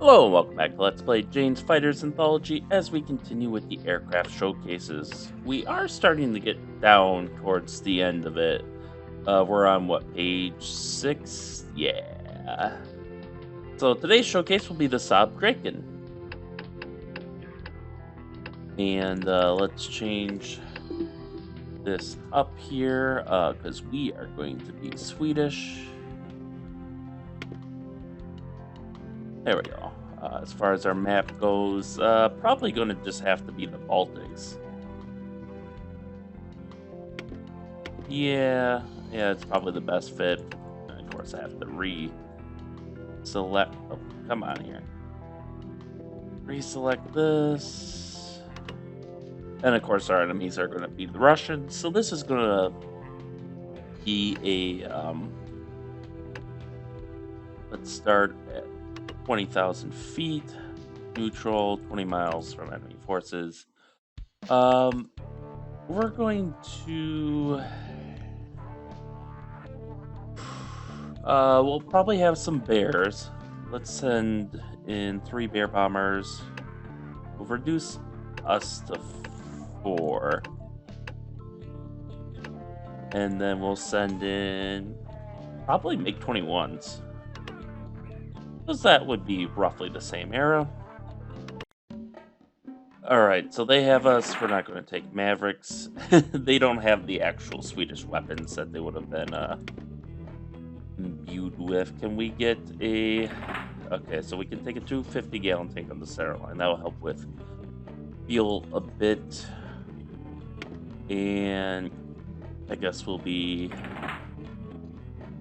Hello and welcome back to Let's Play Jane's Fighters Anthology as we continue with the aircraft showcases. We are starting to get down towards the end of it. We're on, what, page 6? Yeah. So today's showcase will be the Saab Draken. And let's change this up here because we are going to be Swedish. There we go. As far as our map goes, probably going to just have to be the Baltics. Yeah, it's probably the best fit. And of course, I have to re-select. Oh, come on here. Reselect this. And of course, our enemies are going to be the Russians. So this is going to be a. Let's start at 20,000 feet, neutral, 20 miles from enemy forces. We're going to we'll probably have some bears. Let's send in 3 bear bombers. We'll reduce us to 4, and then we'll send in probably MiG-21s. Because that would be roughly the same era. Alright, so they have us. We're not going to take Mavericks. They don't have the actual Swedish weapons that they would have been imbued with. Can we get a... Okay, so we can take a 250-gallon tank on the center line. That will help with fuel a bit. And I guess we'll be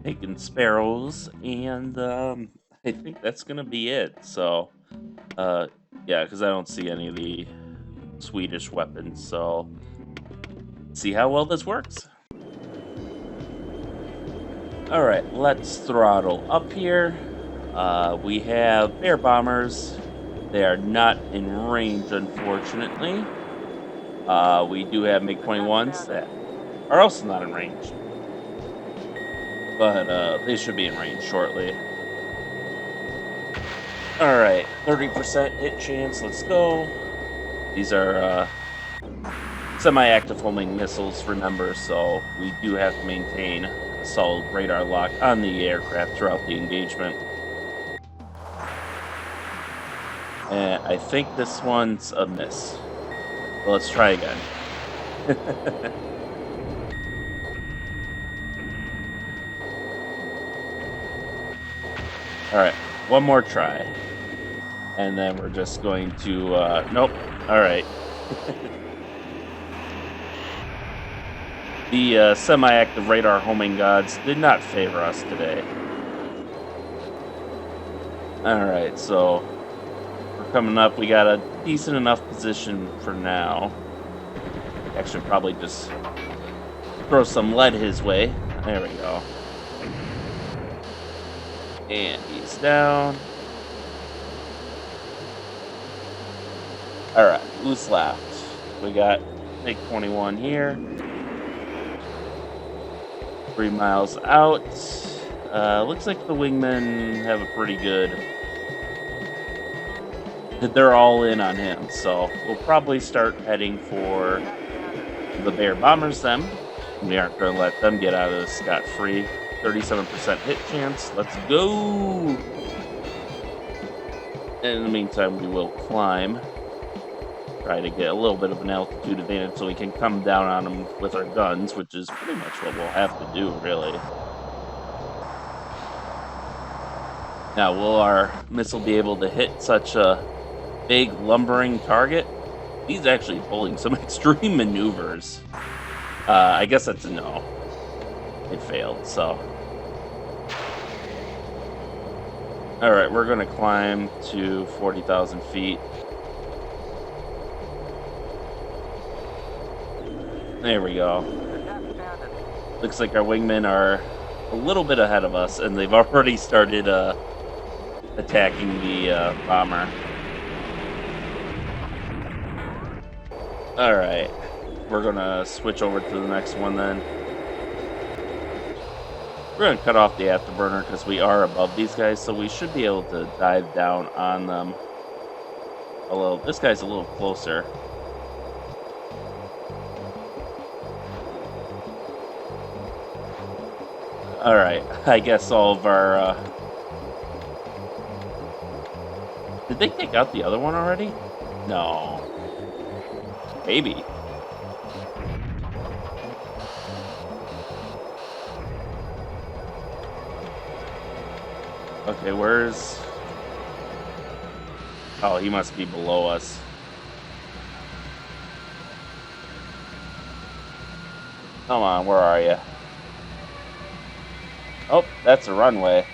taking Sparrows. And I think that's going to be it. So, yeah, because I don't see any of the Swedish weapons. So, see how well this works. Alright, let's throttle up here. We have bear bombers. They are not in range, unfortunately. We do have MiG-21s that are also not in range. But they should be in range shortly. Alright, 30% hit chance, let's go. These are semi-active homing missiles, remember, so we do have to maintain a solid radar lock on the aircraft throughout the engagement. And I think this one's a miss. Well, let's try again. Alright, one more try. And then we're just going to, nope. Alright. The semi-active radar homing gods did not favor us today. Alright, so we're coming up. We got a decent enough position for now. Actually, probably just throw some lead his way. There we go. And he's down. Alright, who's left? We got MiG-21 here. 3 miles out. Looks like the wingmen have a pretty good... They're all in on him, so we'll probably start heading for the bear bombers then. We aren't going to let them get out of this scot-free. 37% hit chance. Let's go! In the meantime, we will climb. Try to get a little bit of an altitude advantage so we can come down on them with our guns, which is pretty much what we'll have to do, really. Now, will our missile be able to hit such a big, lumbering target? He's actually pulling some extreme maneuvers. I guess that's a no. It failed, so... Alright, we're going to climb to 40,000 feet. There we go. Looks like our wingmen are a little bit ahead of us, and they've already started attacking the bomber. Alright, we're going to switch over to the next one then. We're going to cut off the afterburner because we are above these guys, so we should be able to dive down on them. Although, this guy's a little closer. Alright, I guess all of our... Did they take out the other one already? No. Maybe. Okay, where's... Oh, he must be below us. Come on, where are you? Oh, that's a runway.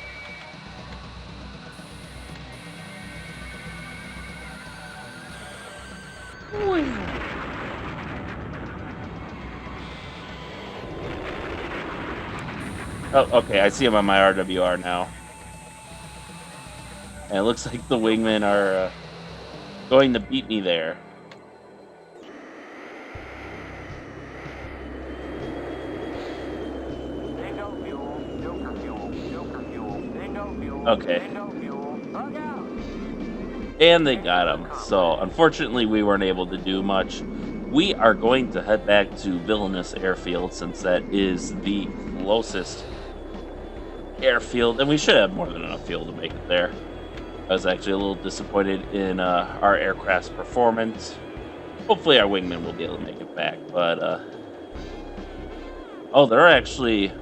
Oh, okay, I see him on my RWR now. And it looks like the wingmen are going to beat me there. Okay. And they got him. So, unfortunately, we weren't able to do much. We are going to head back to Villainous Airfield, since that is the closest airfield. And we should have more than enough fuel to make it there. I was actually a little disappointed in our aircraft's performance. Hopefully our wingmen will be able to make it back, but oh, they're actually...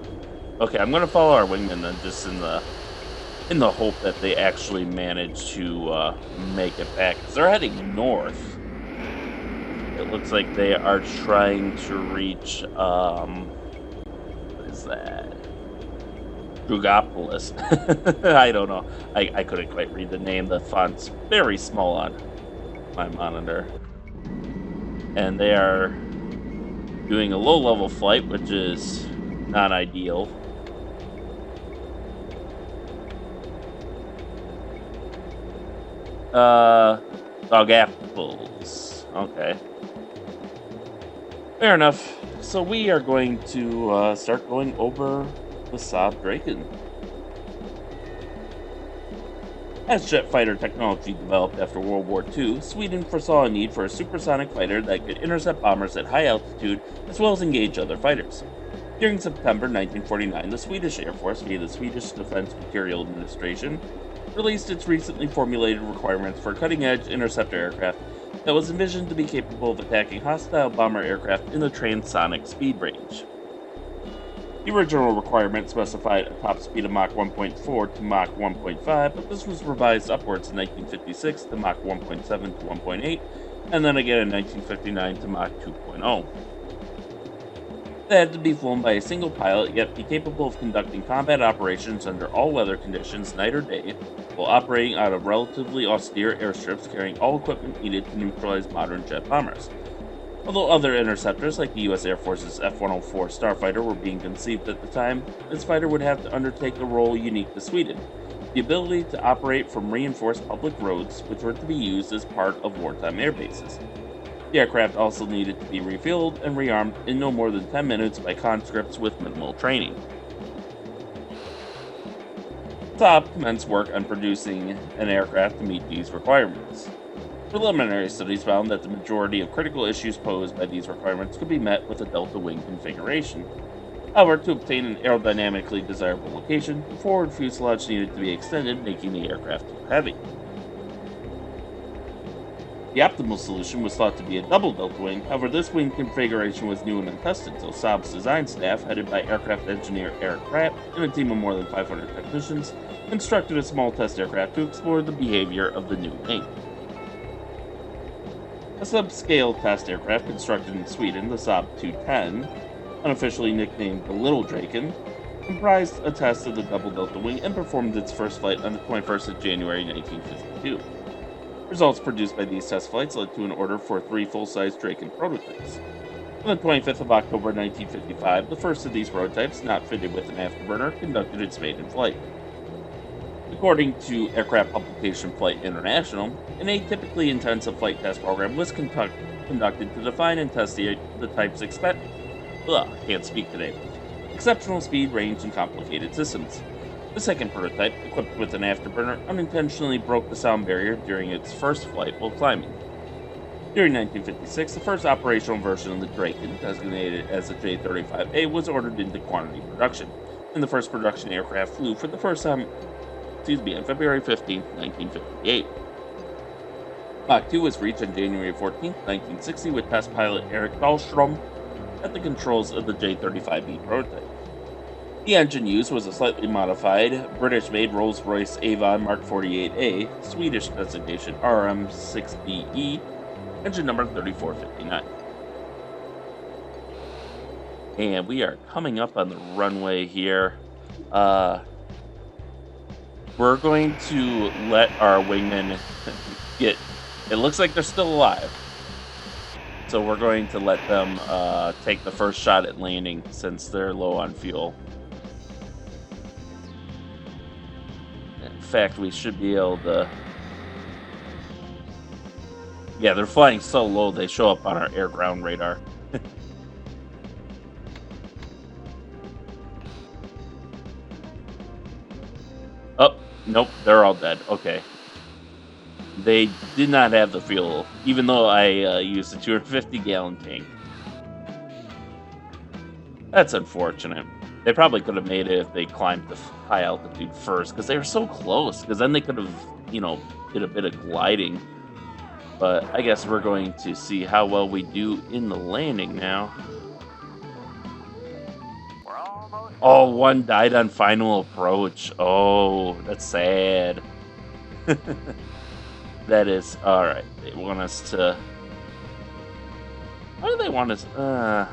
Okay, I'm gonna follow our wingmen then, just in the hope that they actually manage to make it back, because they're heading north. It looks like they are trying to reach what is that? Drugopolis. I don't know. I couldn't quite read the name. The font's very small on my monitor. And they are doing a low-level flight, which is not ideal. Dogapolis. Okay. Fair enough. So we are going to start going over the Saab Draken. As jet fighter technology developed after World War II, Sweden foresaw a need for a supersonic fighter that could intercept bombers at high altitude as well as engage other fighters. During September 1949, the Swedish Air Force, via the Swedish Defense Material Administration, released its recently formulated requirements for a cutting-edge interceptor aircraft that was envisioned to be capable of attacking hostile bomber aircraft in the transonic speed range. The original requirement specified a top speed of Mach 1.4 to Mach 1.5, but this was revised upwards in 1956 to Mach 1.7 to 1.8, and then again in 1959 to Mach 2.0. They had to be flown by a single pilot, yet be capable of conducting combat operations under all weather conditions, night or day, while operating out of relatively austere airstrips carrying all equipment needed to neutralize modern jet bombers. Although other interceptors, like the U.S. Air Force's F-104 Starfighter, were being conceived at the time, this fighter would have to undertake a role unique to Sweden: the ability to operate from reinforced public roads, which were to be used as part of wartime air bases. The aircraft also needed to be refueled and rearmed in no more than 10 minutes by conscripts with minimal training. Saab commenced work on producing an aircraft to meet these requirements. Preliminary studies found that the majority of critical issues posed by these requirements could be met with a delta wing configuration. However, to obtain an aerodynamically desirable location, the forward fuselage needed to be extended, making the aircraft too heavy. The optimal solution was thought to be a double delta wing. However, this wing configuration was new and untested, so Saab's design staff, headed by aircraft engineer Eric Pratt and a team of more than 500 technicians, constructed a small test aircraft to explore the behavior of the new wing. A subscale test aircraft constructed in Sweden, the Saab 210, unofficially nicknamed the Little Draken, comprised a test of the double delta wing and performed its first flight on the 21st of January 1952. Results produced by these test flights led to an order for 3 full-size Draken prototypes. On the 25th of October 1955, the first of these prototypes, not fitted with an afterburner, conducted its maiden flight. According to aircraft publication Flight International, an atypically intensive flight test program was conducted to define and test the type's exceptional speed, range, and complicated systems. The second prototype, equipped with an afterburner, unintentionally broke the sound barrier during its first flight while climbing. During 1956, the first operational version of the Draken, designated as the J35A, was ordered into quantity production, and the first production aircraft flew for the first time on February 15, 1958. Mach 2 was reached on January 14, 1960, with test pilot Eric Dahlstrom at the controls of the J35B prototype. The engine used was a slightly modified, British-made Rolls-Royce Avon Mark 48A, Swedish designation RM6BE, engine number 3459. And we are coming up on the runway here. We're going to let our wingmen get... It looks like they're still alive. So we're going to let them take the first shot at landing since they're low on fuel. In fact, we should be able to... Yeah, they're flying so low they show up on our air-ground radar. Oh, nope, they're all dead. Okay. They did not have the fuel, even though I used a 250-gallon tank. That's unfortunate. They probably could have made it if they climbed the high altitude first, because they were so close, because then they could have, did a bit of gliding. But I guess we're going to see how well we do in the landing now. Oh, one died on final approach. Oh, that's sad. That is... Alright, they want us to... Why do they want us... Yeah,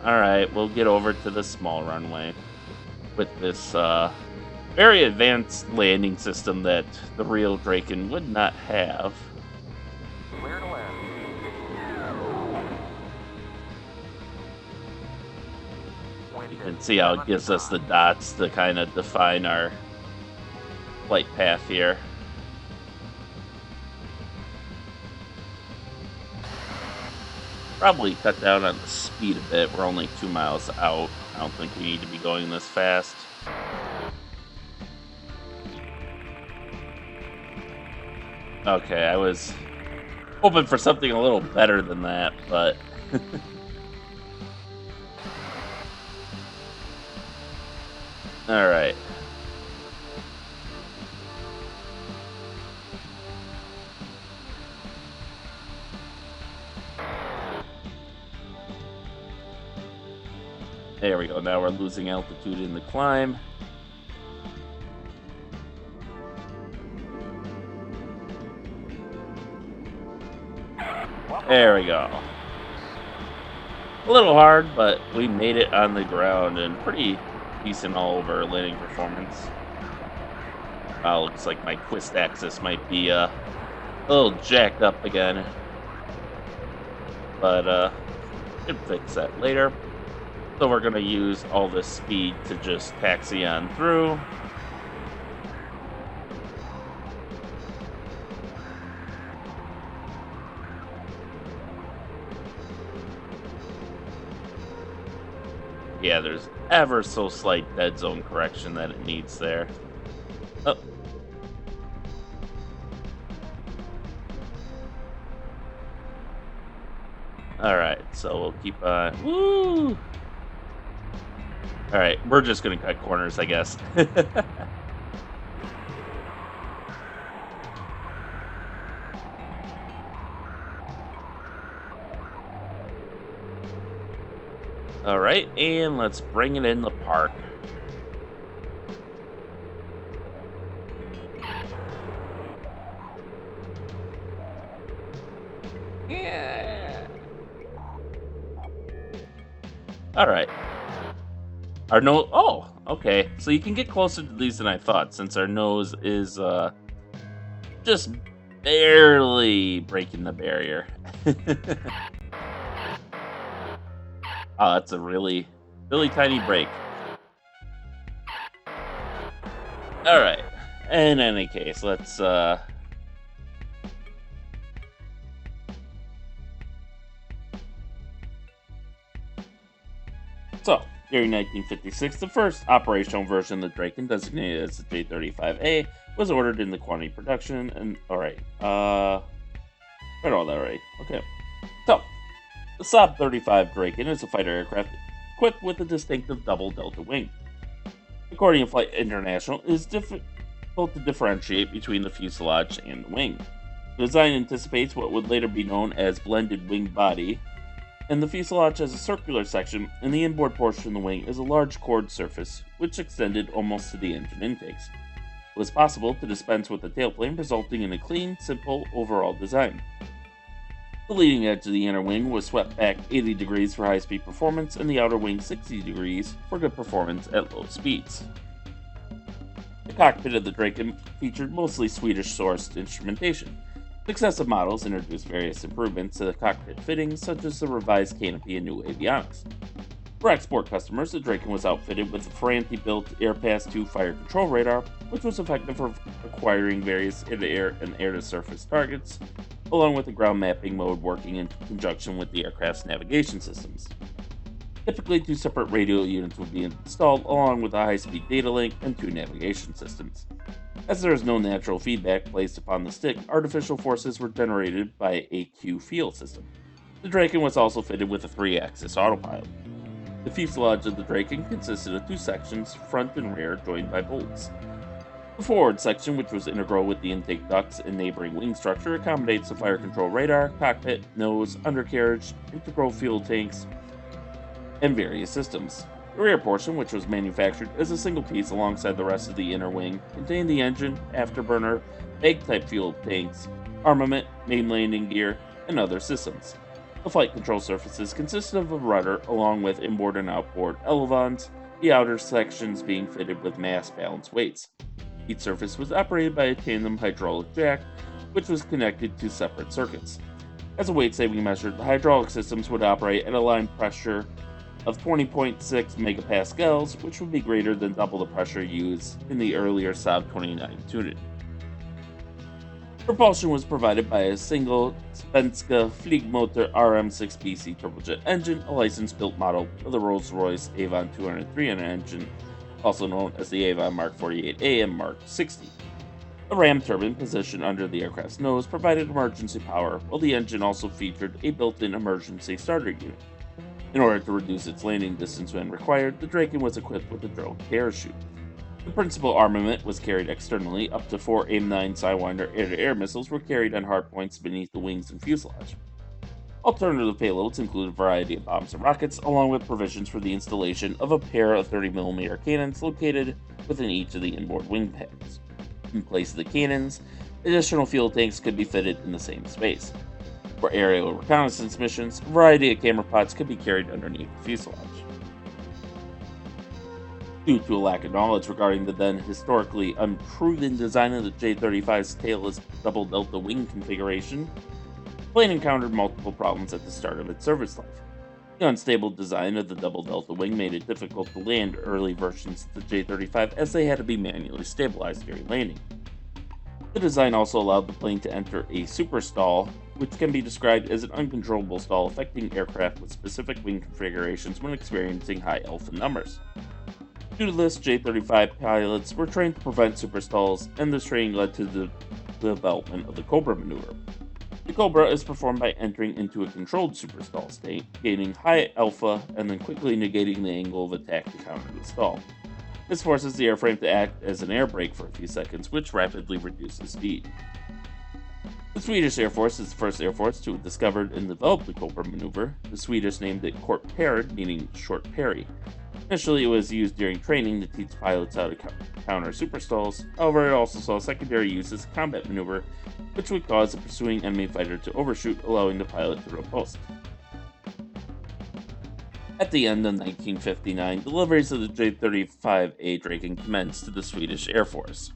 alright, we'll get over to the small runway with this very advanced landing system that the real Draken would not have. Clear to land. You can see how it gives us the dots to kind of define our flight path here. Probably cut down on the speed a bit. We're only 2 miles out. I don't think we need to be going this fast. Okay, I was hoping for something a little better than that, but... Alright. There we go, now we're losing altitude in the climb. There we go. A little hard, but we made it on the ground and pretty decent all over landing performance. Looks like my twist axis might be a little jacked up again. But can fix that later. So we're going to use all this speed to just taxi on through. Yeah, there's ever so slight dead zone correction that it needs there. Oh. Alright, so we'll keep on... Woo! Alright, we're just gonna cut corners, I guess. Alright, and let's bring it in the park. Yeah. Alright. Our nose... Oh, okay. So you can get closer to these than I thought, since our nose is just barely breaking the barrier. Oh, that's a really, really tiny break. Alright. In any case, let's... So, During 1956, the first operational version of the Draken, designated as the J35A, was ordered into quantity production. And read all that right. Okay. So, the Saab 35 Draken is a fighter aircraft equipped with a distinctive double delta wing. According to Flight International, it is difficult to differentiate between the fuselage and the wing. The design anticipates what would later be known as blended wing body, and the fuselage has a circular section, and the inboard portion of the wing is a large chord surface, which extended almost to the engine intakes. It was possible to dispense with the tailplane, resulting in a clean, simple overall design. The leading edge of the inner wing was swept back 80 degrees for high-speed performance, and the outer wing 60 degrees for good performance at low speeds. The cockpit of the Draken featured mostly Swedish-sourced instrumentation. Successive models introduced various improvements to the cockpit fittings, such as the revised canopy and new avionics. For export customers, the Draken was outfitted with a Ferranti-built AirPass 2 fire control radar, which was effective for acquiring various air-to-air and air-to-surface targets, along with the ground mapping mode working in conjunction with the aircraft's navigation systems. Typically, 2 separate radio units would be installed, along with a high-speed data link and 2 navigation systems. As there is no natural feedback placed upon the stick, artificial forces were generated by a Q field system. The Draken was also fitted with a 3-axis autopilot. The fuselage of the Draken consisted of 2 sections, front and rear, joined by bolts. The forward section, which was integral with the intake ducts and neighboring wing structure, accommodates the fire control radar, cockpit, nose, undercarriage, integral fuel tanks, and various systems. The rear portion, which was manufactured as a single piece alongside the rest of the inner wing, contained the engine, afterburner, bag-type fuel tanks, armament, main landing gear, and other systems. The flight control surfaces consisted of a rudder along with inboard and outboard elevons, the outer sections being fitted with mass-balanced weights. Each surface was operated by a tandem hydraulic jack, which was connected to separate circuits. As a weight-saving measure, the hydraulic systems would operate at a line pressure of 20.6 megapascals, which would be greater than double the pressure used in the earlier Saab 29 unit. Propulsion was provided by a single Svenska Flygmotor RM6BC turbojet engine, a license-built model of the Rolls-Royce Avon 203 engine, also known as the Avon Mark 48A and Mark 60. A ram turbine positioned under the aircraft's nose provided emergency power, while the engine also featured a built-in emergency starter unit. In order to reduce its landing distance when required, the Draken was equipped with a drone parachute. The principal armament was carried externally. Up to 4 AIM-9 Sidewinder air-to-air missiles were carried on hardpoints beneath the wings and fuselage. Alternative payloads included a variety of bombs and rockets, along with provisions for the installation of a pair of 30mm cannons located within each of the inboard wing packs. In place of the cannons, additional fuel tanks could be fitted in the same space. For aerial reconnaissance missions, a variety of camera pods could be carried underneath the fuselage. Due to a lack of knowledge regarding the then historically unproven design of the J-35's tailless double delta wing configuration, the plane encountered multiple problems at the start of its service life. The unstable design of the double delta wing made it difficult to land early versions of the J-35 as they had to be manually stabilized during landing. The design also allowed the plane to enter a superstall, which can be described as an uncontrollable stall affecting aircraft with specific wing configurations when experiencing high alpha numbers. Due to this, J-35 pilots were trained to prevent superstalls, and this training led to the development of the Cobra maneuver. The Cobra is performed by entering into a controlled superstall state, gaining high alpha, and then quickly negating the angle of attack to counter the stall. This forces the airframe to act as an air brake for a few seconds, which rapidly reduces speed. The Swedish Air Force is the first Air Force to have discovered and developed the Cobra maneuver. The Swedish named it Kort Parad, meaning short parry. Initially, it was used during training to teach pilots how to counter superstalls. However, it also saw secondary use as a combat maneuver, which would cause the pursuing enemy fighter to overshoot, allowing the pilot to riposte. At the end of 1959, deliveries of the J-35A Draken commenced to the Swedish Air Force.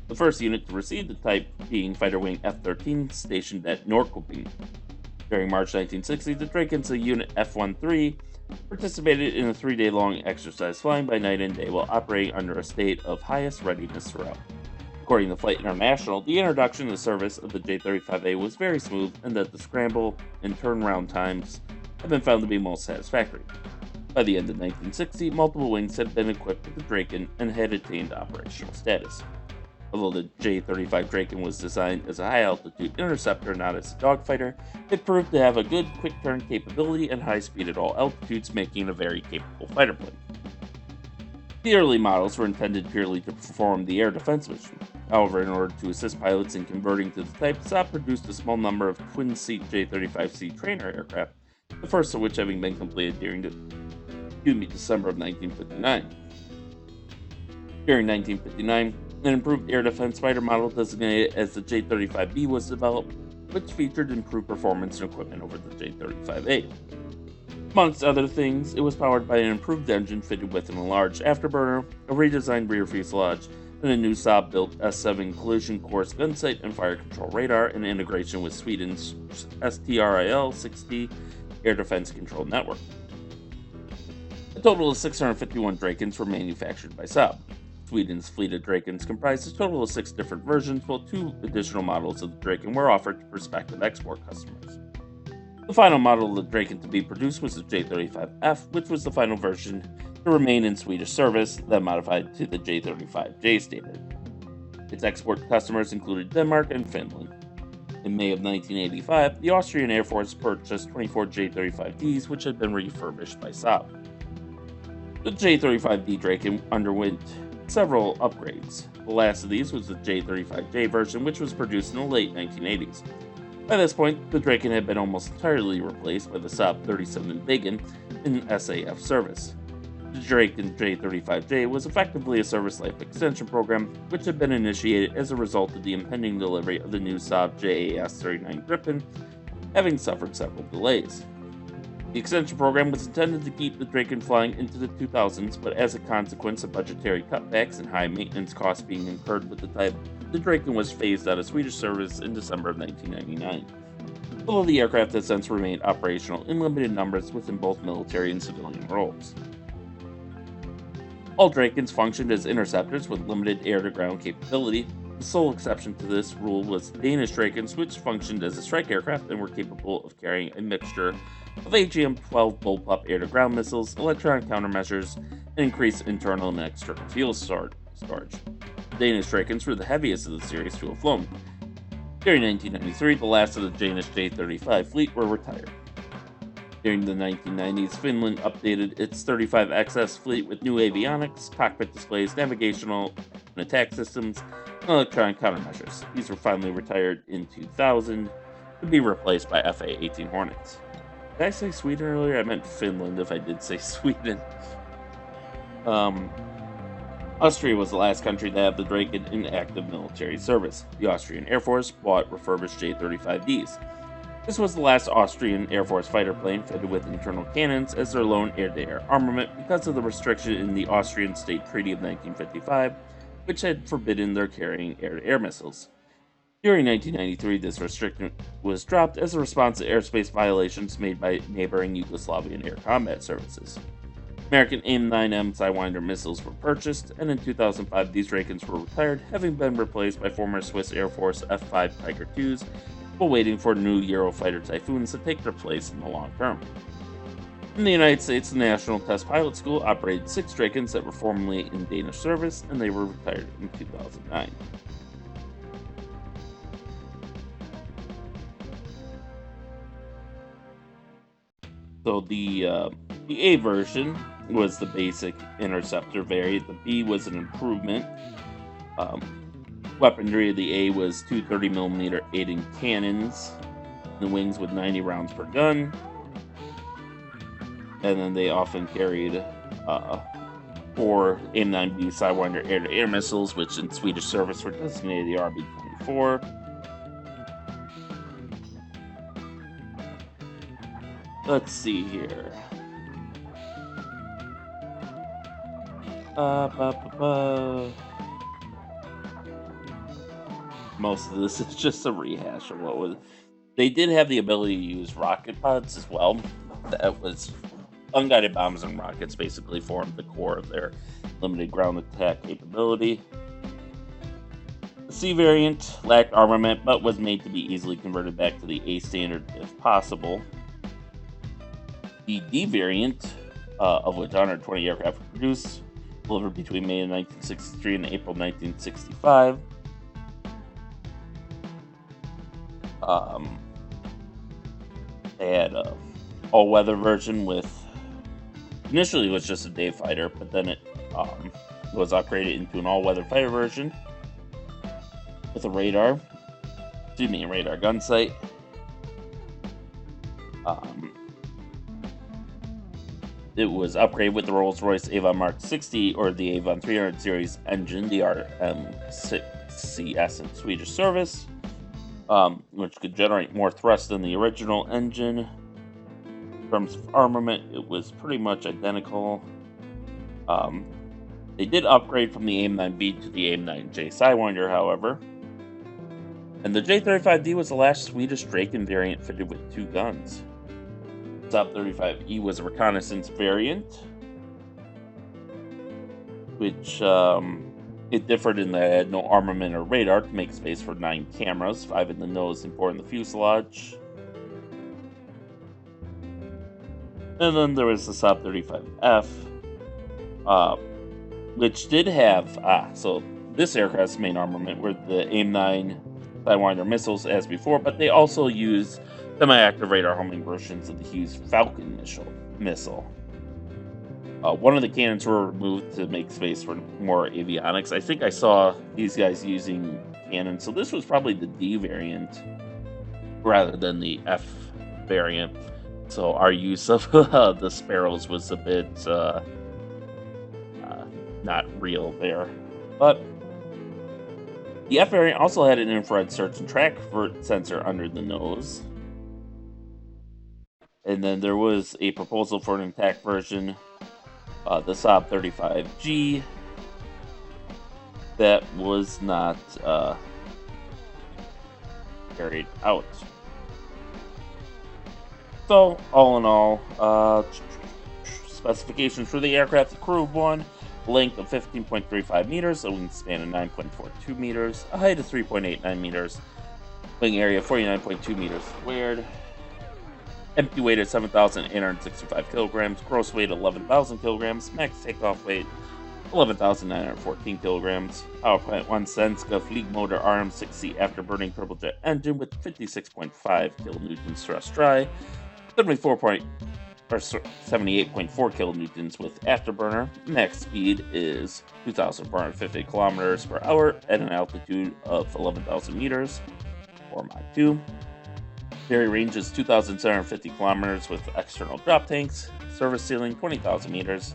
The first unit to receive the type being Fighter Wing F-13 stationed at Norrköping. During March 1960, the Draken's Unit F-13 participated in a 3-day-long exercise flying by night and day while operating under a state of highest readiness throughout. According to Flight International, the introduction to service of the J-35A was very smooth and that the scramble and turnaround times have been found to be most satisfactory. By the end of 1960, multiple wings had been equipped with the Draken and had attained operational status. Although the J-35 Draken was designed as a high-altitude interceptor, not as a dogfighter, it proved to have a good quick-turn capability and high speed at all altitudes, making it a very capable fighter plane. The early models were intended purely to perform the air defense mission. However, in order to assist pilots in converting to the type, Saab produced a small number of twin-seat J-35C trainer aircraft, the first of which having been completed during December of 1959. During 1959, an improved air defense fighter model designated as the J-35B was developed, which featured improved performance and equipment over the J-35A. Amongst other things, it was powered by an improved engine fitted with an enlarged afterburner, a redesigned rear fuselage, and a new Saab-built S-7 collision course gun sight and fire control radar in integration with Sweden's STRIL-60 air defense control network. A total of 651 Drakens were manufactured by Saab. Sweden's fleet of Drakens comprised a total of 6 different versions, while 2 additional models of the Draken were offered to prospective export customers. The final model of the Draken to be produced was the J35F, which was the final version to remain in Swedish service, then modified to the J35J standard. Its export customers included Denmark and Finland. In May of 1985, the Austrian Air Force purchased 24 J35Ds, which had been refurbished by Saab. The J35D Draken underwent several upgrades. The last of these was the J35J version, which was produced in the late 1980s. By this point, the Draken had been almost entirely replaced by the Saab 37 Draken in SAF service. The Draken J35J was effectively a service life extension program, which had been initiated as a result of the impending delivery of the new Saab JAS-39 Gripen, having suffered several delays. The extension program was intended to keep the Draken flying into the 2000s, but as a consequence of budgetary cutbacks and high maintenance costs being incurred with the type, the Draken was phased out of Swedish service in December of 1999. Although the aircraft has since remained operational in limited numbers within both military and civilian roles. All Drakens functioned as interceptors with limited air-to-ground capability. The sole exception to this rule was the Danish Drakens, which functioned as a strike aircraft and were capable of carrying a mixture of AGM-12 bullpup air-to-ground missiles, electronic countermeasures, and increased internal and external fuel storage. The Danish Drakens were the heaviest of the series to have flown. During 1993, the last of the Danish J-35 fleet were retired. During the 1990s, Finland updated its 35XS fleet with new avionics, cockpit displays, navigational and attack systems, and electronic countermeasures. These were finally retired in 2000 to be replaced by FA-18 Hornets. Did I say Sweden earlier? I meant Finland if I did say Sweden. Austria was the last country to have the Draken in active military service. The Austrian Air Force bought refurbished J-35Ds. This was the last Austrian Air Force fighter plane fitted with internal cannons as their lone air-to-air armament because of the restriction in the Austrian State Treaty of 1955, which had forbidden their carrying air-to-air missiles. During 1993, this restriction was dropped as a response to airspace violations made by neighboring Yugoslavian air combat services. American AIM-9M Sidewinder missiles were purchased, and in 2005 these Drakens were retired, having been replaced by former Swiss Air Force F-5 Tiger IIs, while waiting for new Eurofighter Typhoons to take their place in the long term. In the United States, the National Test Pilot School operated 6 Drakens that were formerly in Danish service, and they were retired in 2009. So the A version was the basic interceptor variant. The B was an improvement. Weaponry of the A was 2 30mm 8-inch cannons, the wings with 90 rounds per gun, and then they often carried 4 AIM-9B Sidewinder air-to-air missiles, which in Swedish service were designated the RB-24. Let's see here. Most of this is just a rehash of what was. They did have the ability to use rocket pods as well. That was unguided bombs and rockets basically formed the core of their limited ground attack capability. The C variant lacked armament, but was made to be easily converted back to the A standard if possible. The D variant of which 120 aircraft were produced, delivered between May of 1963 and April 1965. They had a all-weather version initially it was just a day fighter, but then it was upgraded into an all-weather fighter version with a radar gun sight. It was upgraded with the Rolls-Royce Avon Mark 60 or the Avon 300 series engine, the RM6CS in Swedish service, which could generate more thrust than the original engine. In terms of armament, it was pretty much identical. They did upgrade from the AIM-9B to the AIM-9J Sidewinder, however. And the J35D was the last Swedish Draken variant fitted with 2 guns. Saab 35E was a reconnaissance variant, which it differed in that it had no armament or radar to make space for 9 cameras, 5 in the nose and 4 in the fuselage. And then there was the Saab 35F, which did have, so this aircraft's main armament were the AIM-9 Sidewinder missiles as before, but they also used semi-active radar homing versions of the Hughes Falcon missile. One of the cannons were removed to make space for more avionics. I think I saw these guys using cannons, so this was probably the D variant rather than the F variant. So our use of the Sparrows was a bit not real there. But the F variant also had an infrared search and track sensor under the nose. And then there was a proposal for an intact version, the Saab 35G, that was not carried out. So, all in all, specifications for the aircraft: the crew of 1, length of 15.35 meters, a wingspan of 9.42 meters, a height of 3.89 meters, wing area 49.2 meters squared, empty weight of 7,865 kilograms, gross weight 11,000 kilograms, max takeoff weight 11,914 kilograms, power plant 1 Svenska Flygmotor RM6C afterburning turbojet engine with 56.5 kilonewtons thrust dry, 78.4 kilonewtons with afterburner. Max speed is 2,450 kilometers per hour at an altitude of 11,000 meters, or Mach 2. Ferry range is 2,750 kilometers with external drop tanks. Service ceiling 20,000 meters.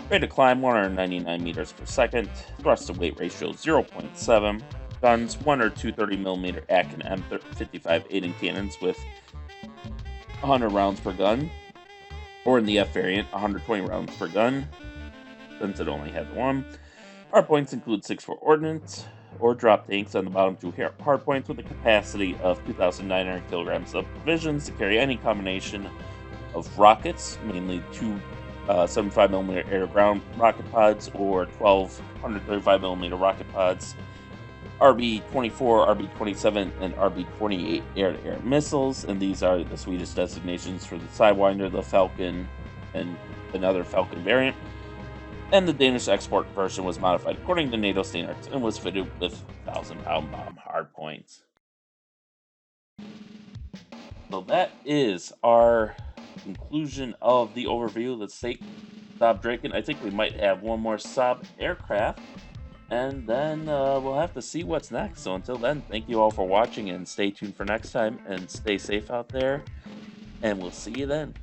Rate of climb 199 meters per second. Thrust to weight ratio 0.7. Guns 1 or 2 30mm Akin M55 8-inch cannons with 100 rounds per gun. Or in the F variant, 120 rounds per gun, since it only had 1. Hardpoints include 6 for ordnance or drop tanks on the bottom 2 hardpoints with a capacity of 2,900 kilograms of provisions to carry any combination of rockets, mainly 2 75mm air-to-ground rocket pods or 12 135mm rocket pods, RB-24, RB-27, and RB-28 air-to-air missiles, and these are the Swedish designations for the Sidewinder, the Falcon, and another Falcon variant. And the Danish export version was modified according to NATO standards and was fitted with 1,000-pound bomb hardpoints. So that is our conclusion of the overview of the Saab Draken. I think we might have one more Saab aircraft, and then we'll have to see what's next. So until then, thank you all for watching, and stay tuned for next time, and stay safe out there, and we'll see you then.